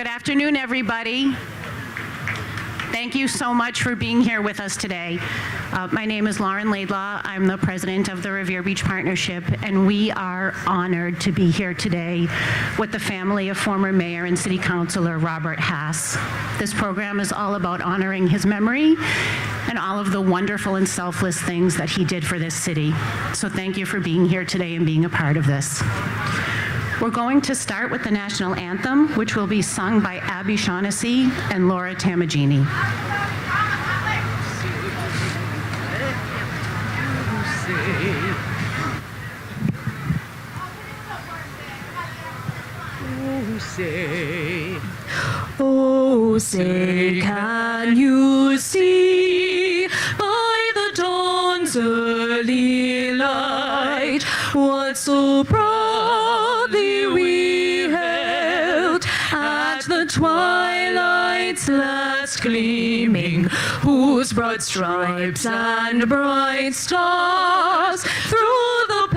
Good afternoon, everybody. Thank you so much for being here with us today. My name is Lauren Laidlaw. I'm the president of the Revere Beach Partnership, and we are honored to be here today with the family of former Mayor and City Councillor Robert Haas. This program is all about honoring his memory and all of the wonderful and selfless things that he did for this city. So thank you for being here today and being a part of this. We're going to start with the national anthem, which will be sung by Abby Shaughnessy and Laura Tamagini. Oh, say, can you see by the dawn's early light what so proudly we held at the twilight's last gleaming, whose broad stripes and bright stars through the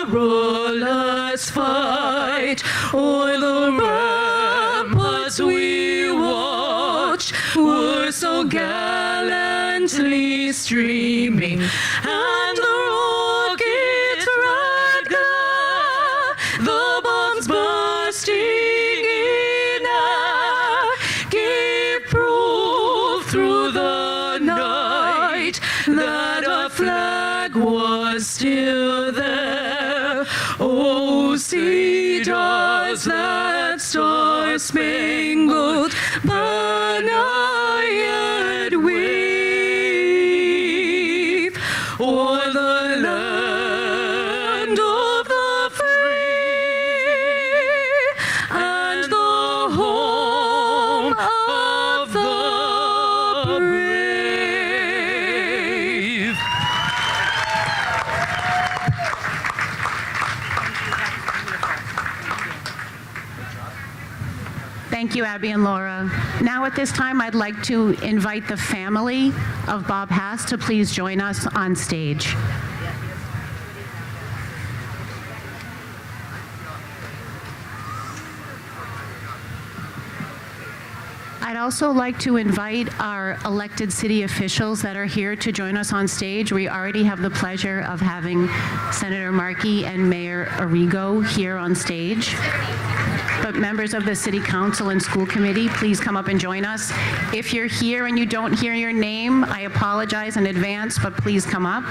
perilous fight o'er the ramparts we watched were so gallantly streaming, and the rockets red glare, the bombs bursting in air, gave proof through the night that our flag was still there. Oh, see, does that star-spangled banner yet wave o'er the land of the free and the home of the brave? Thank you, Abby and Laura. Now at this time, I'd like to invite the family of Bob Haas to please join us on stage. I'd also like to invite our elected city officials that are here to join us on stage. We already have the pleasure of having Senator Markey and Mayor Arrigo here on stage. But members of the City Council and School Committee, please come up and join us. If you're here and you don't hear your name, I apologize in advance, but please come up.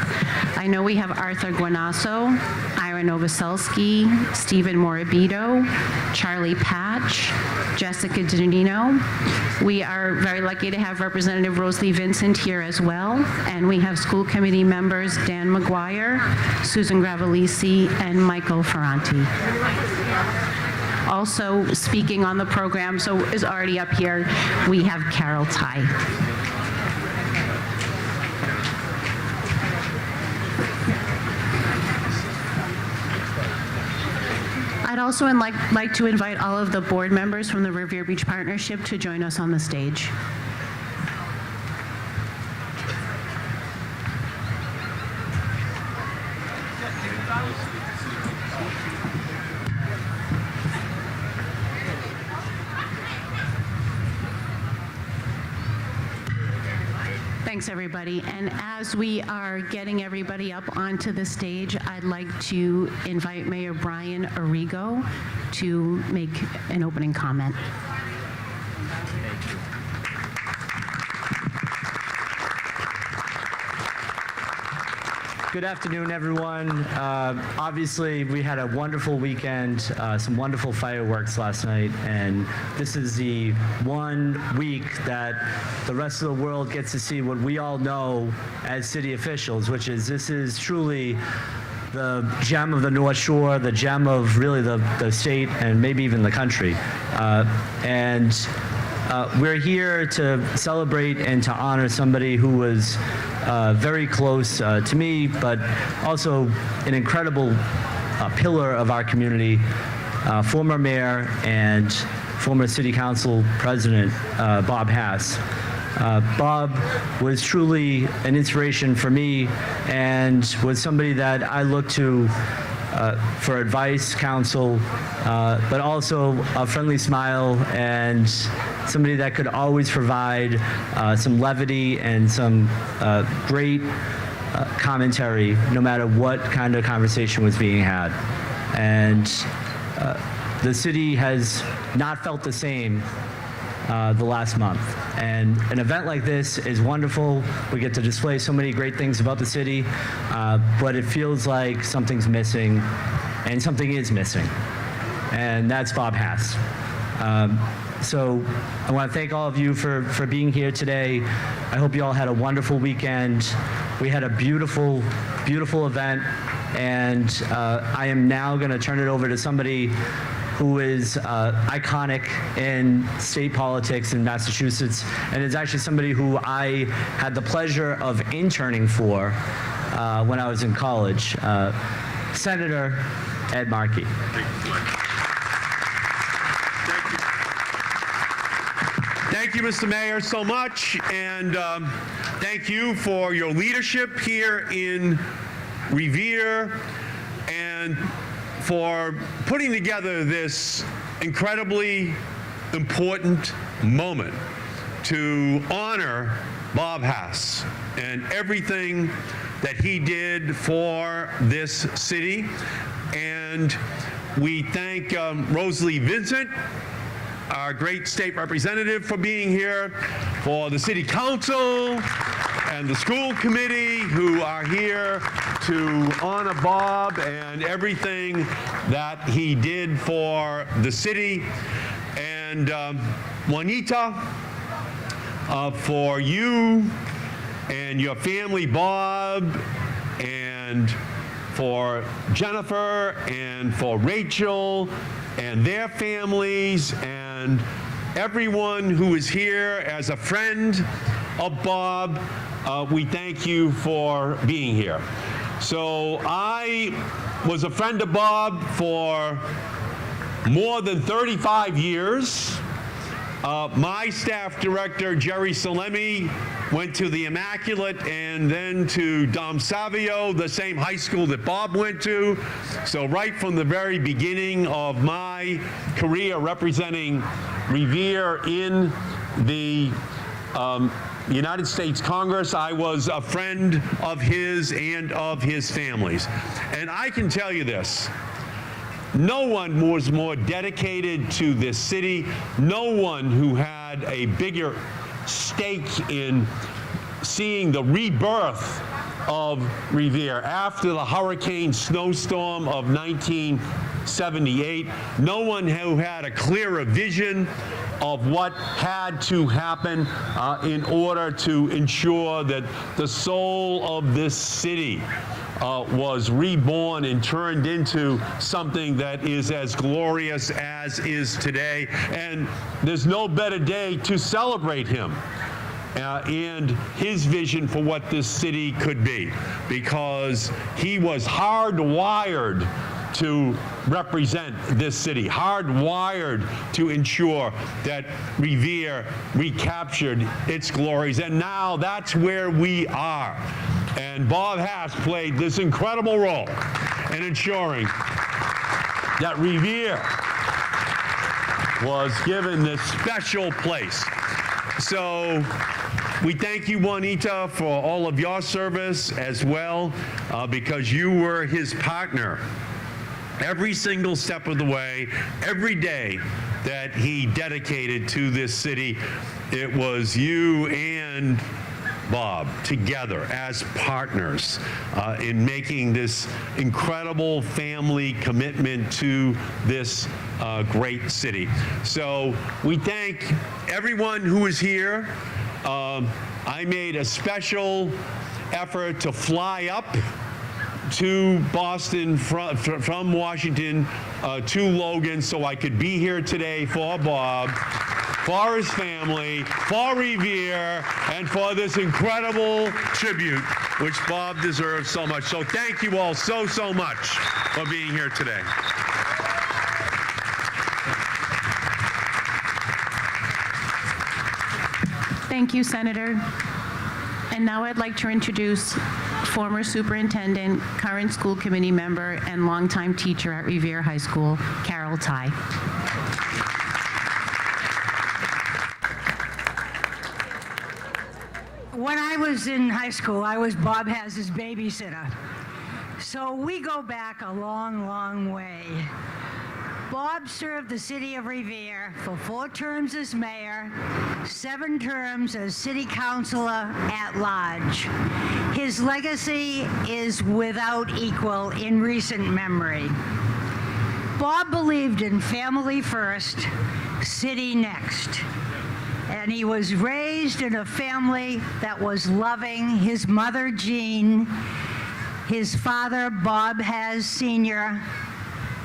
I know we have Arthur Guanasso, Ira Novoselsky, Stephen Morabito, Charlie Patch, Jessica Danino. We are very lucky to have Representative Rosalie Vincent here as well. And we have school committee members Dan McGuire, Susan Gravelisi, and Michael Ferranti. Also speaking on the program, so is already up here, we have Carol Ty. I'd also like to invite all of the board members from the Revere Beach Partnership to join us on the stage. Thanks, everybody. And as we are getting everybody up onto the stage, I'd like to invite Mayor Brian Arrigo to make an opening comment. Good afternoon, everyone. Obviously, we had a wonderful weekend, some wonderful fireworks last night, and this is the 1 week that the rest of the world gets to see what we all know as city officials, which is this is truly the gem of the North Shore, the gem of really the state and maybe even the country. We're here to celebrate and to honor somebody who was very close to me, but also an incredible pillar of our community, former mayor and former city council president, Bob Haas. Bob was truly an inspiration for me and was somebody that I looked to for advice, counsel, but also a friendly smile and somebody that could always provide some levity and some great commentary no matter what kind of conversation was being had. And the city has not felt the same the last month. And an event like this is wonderful. We get to display so many great things about the city, but it feels like something's missing, and something is missing. And that's Bob Haas. So I want to thank all of you for being here today. I hope you all had a wonderful weekend. We had a beautiful, beautiful event, and I am now going to turn it over to somebody who is iconic in state politics in Massachusetts, and is actually somebody who I had the pleasure of interning for when I was in college, Senator Ed Markey. Thank you, Mr. Mayor, so much, and thank you for your leadership here in Revere and for putting together this incredibly important moment to honor Bob Haas and everything that he did for this city. And we thank Rosalie Vincent, our great state representative, for being here, for the City Council and the school committee who are here to honor Bob and everything that he did for the city. And Juanita, for you and your family, Bob, and for Jennifer and for Rachel and their families and everyone who is here as a friend of Bob, we thank you for being here. So I was a friend of Bob for more than 35 years. My staff director, Jerry Salemi, went to the Immaculate and then to Dom Savio, the same high school that Bob went to. So right from the very beginning of my career representing Revere in the United States Congress, I was a friend of his and of his family's. And I can tell you this, no one was more dedicated to this city, no one who had a bigger stake in seeing the rebirth of Revere after the hurricane snowstorm of 1978, no one who had a clearer vision of what had to happen in order to ensure that the soul of this city was reborn and turned into something that is as glorious as is today. And there's no better day to celebrate him and his vision for what this city could be, because he was hardwired to represent this city, hardwired to ensure that Revere recaptured its glories. And now that's where we are. And Bob Haas played this incredible role in ensuring that Revere was given this special place. So we thank you, Juanita, for all of your service as well, because you were his partner every single step of the way, every day that he dedicated to this city. It was you and Bob together as partners in making this incredible family commitment to this great city. So we thank everyone who is here. I made a special effort to fly up to Boston from Washington to Logan so I could be here today for Bob, for his family, for Revere, and for this incredible tribute which Bob deserves so much. So thank you all so much for being here today. Thank you, Senator. And now I'd like to introduce former superintendent, current school committee member, and longtime teacher at Revere High School, Carol Ty. When I was in high school, I was Bob Haas's babysitter. So we go back a long, long way. Bob served the city of Revere for 4 terms as mayor, 7 terms as city councillor-at-large. His legacy is without equal in recent memory. Bob believed in family first, city next. And he was raised in a family that was loving. His mother, Jean, his father, Bob Haas Sr.,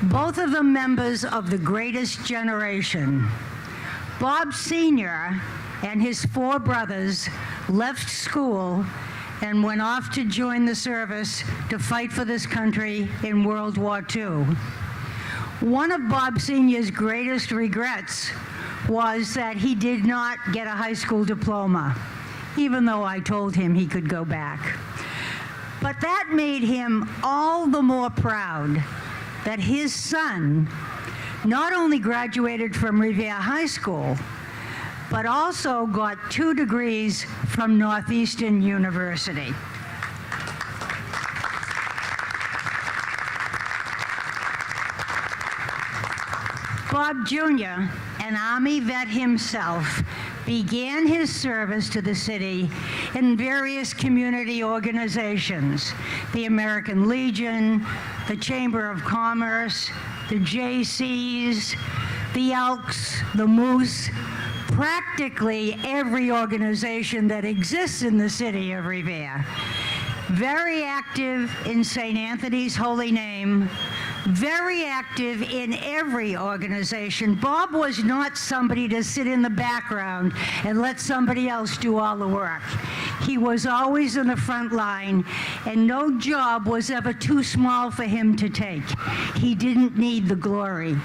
both of them members of the greatest generation. Bob Sr. and his 4 brothers left school and went off to join the service to fight for this country in World War II. One of Bob Sr.'s greatest regrets was that he did not get a high school diploma, even though I told him he could go back. But that made him all the more proud that his son not only graduated from Revere High School, but also got 2 degrees from Northeastern University. Bob Jr., an Army vet himself, began his service to the city in various community organizations, the American Legion, the Chamber of Commerce, the Jaycees, the Elks, the Moose, practically every organization that exists in the city of Revere. Very active in St. Anthony's Holy Name, very active in every organization. Bob was not somebody to sit in the background and let somebody else do all the work. He was always in the front line, and no job was ever too small for him to take. He didn't need the glory.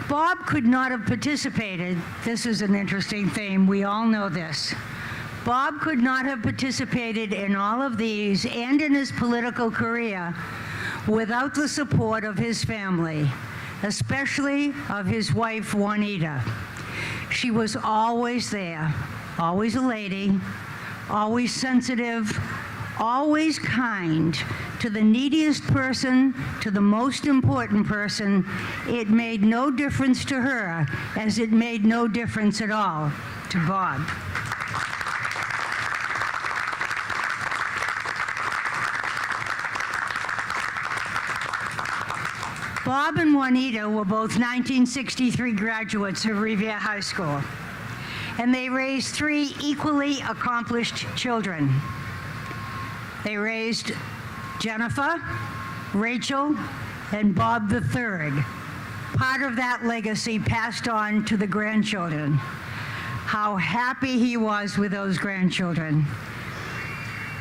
Bob could not have participated. This is an interesting theme. We all know this. Bob could not have participated in all of these and in his political career without the support of his family, especially of his wife, Juanita. She was always there, always a lady, always sensitive, always kind to the neediest person, to the most important person. It made no difference to her, as it made no difference at all to Bob. Bob and Juanita were both 1963 graduates of Revere High School, and they raised 3 equally accomplished children. They raised Jennifer, Rachel, and Bob III. Part of that legacy passed on to the grandchildren. How happy he was with those grandchildren.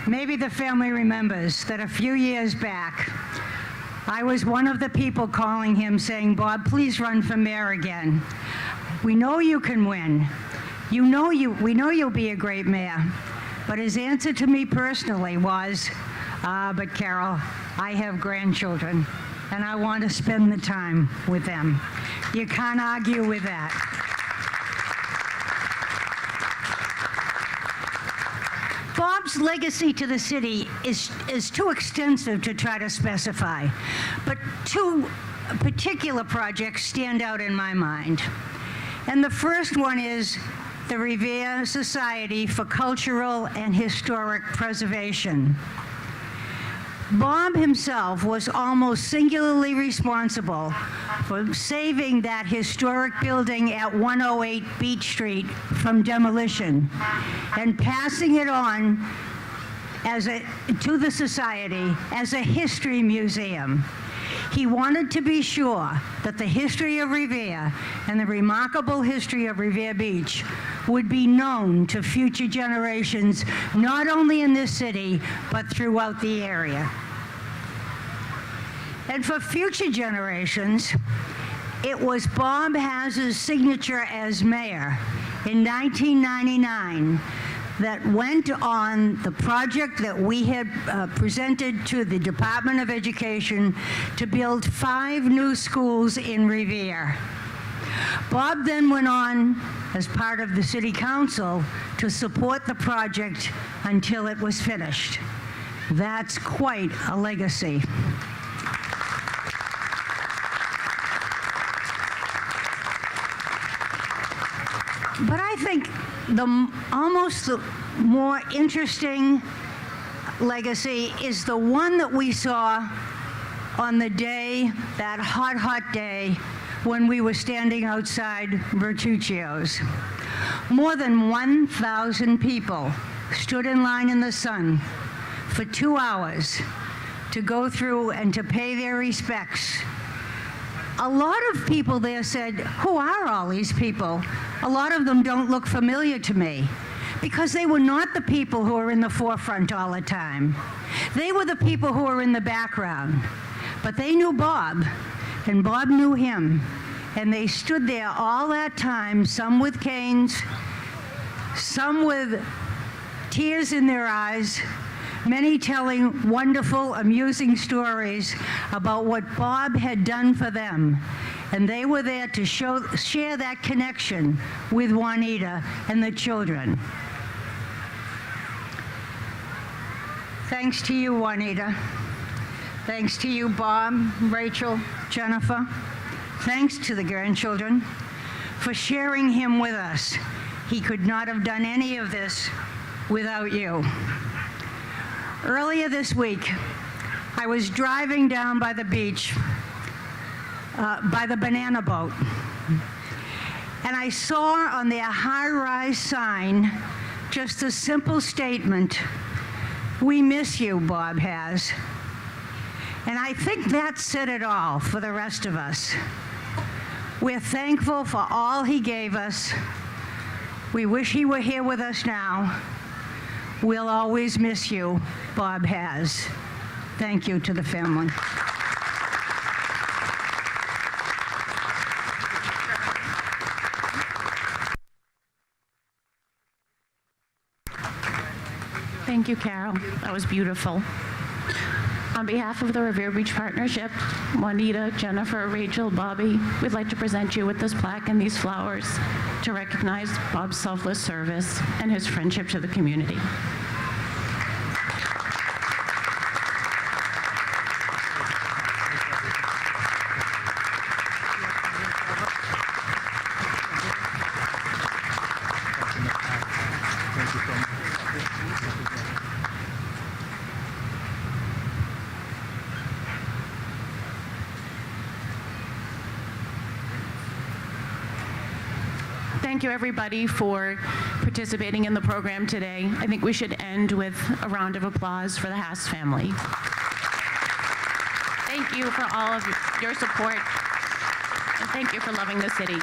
Maybe the family remembers that a few years back, I was one of the people calling him saying, "Bob, please run for mayor again. We know you can win. We know you'll be a great mayor." But his answer to me personally was, but Carol, I have grandchildren, and I want to spend the time with them. You can't argue with that. Bob's legacy to the city is too extensive to try to specify, but 2 particular projects stand out in my mind. And the first one is the Revere Society for Cultural and Historic Preservation. Bob himself was almost singularly responsible for saving that historic building at 108 Beach Street from demolition and passing it on to the society as a history museum. He wanted to be sure that the history of Revere and the remarkable history of Revere Beach would be known to future generations, not only in this city, but throughout the area. And for future generations, it was Bob Haas's signature as mayor in 1999 that went on the project that we had presented to the Department of Education to build 5 new schools in Revere. Bob then went on, as part of the City Council, to support the project until it was finished. That's quite a legacy. But I think almost the more interesting legacy is the one that we saw on the day, that hot, hot day, when we were standing outside Bertuccio's. More than 1,000 people stood in line in the sun for 2 hours to go through and to pay their respects. A lot of people there said, "Who are all these people?" A lot of them don't look familiar to me because they were not the people who are in the forefront all the time. They were the people who were in the background. But they knew Bob, and Bob knew him. And they stood there all that time, some with canes, some with tears in their eyes, many telling wonderful, amusing stories about what Bob had done for them. And they were there to share that connection with Juanita and the children. Thanks to you, Juanita. Thanks to you, Bob, Rachel, Jennifer. Thanks to the grandchildren for sharing him with us. He could not have done any of this without you. Earlier this week, I was driving down by the beach, by the banana boat, and I saw on their high-rise sign just a simple statement, "We miss you, Bob Haas." And I think that said it all for the rest of us. We're thankful for all he gave us. We wish he were here with us now. We'll always miss you, Bob Haas. Thank you to the family. Thank you, Carol. That was beautiful. On behalf of the Revere Beach Partnership, Juanita, Jennifer, Rachel, Bobby, we'd like to present you with this plaque and these flowers to recognize Bob's selfless service and his friendship to the community. Thank you, everybody, for participating in the program today. I think we should end with a round of applause for the Haas family. Thank you for all of your support, and thank you for loving the city.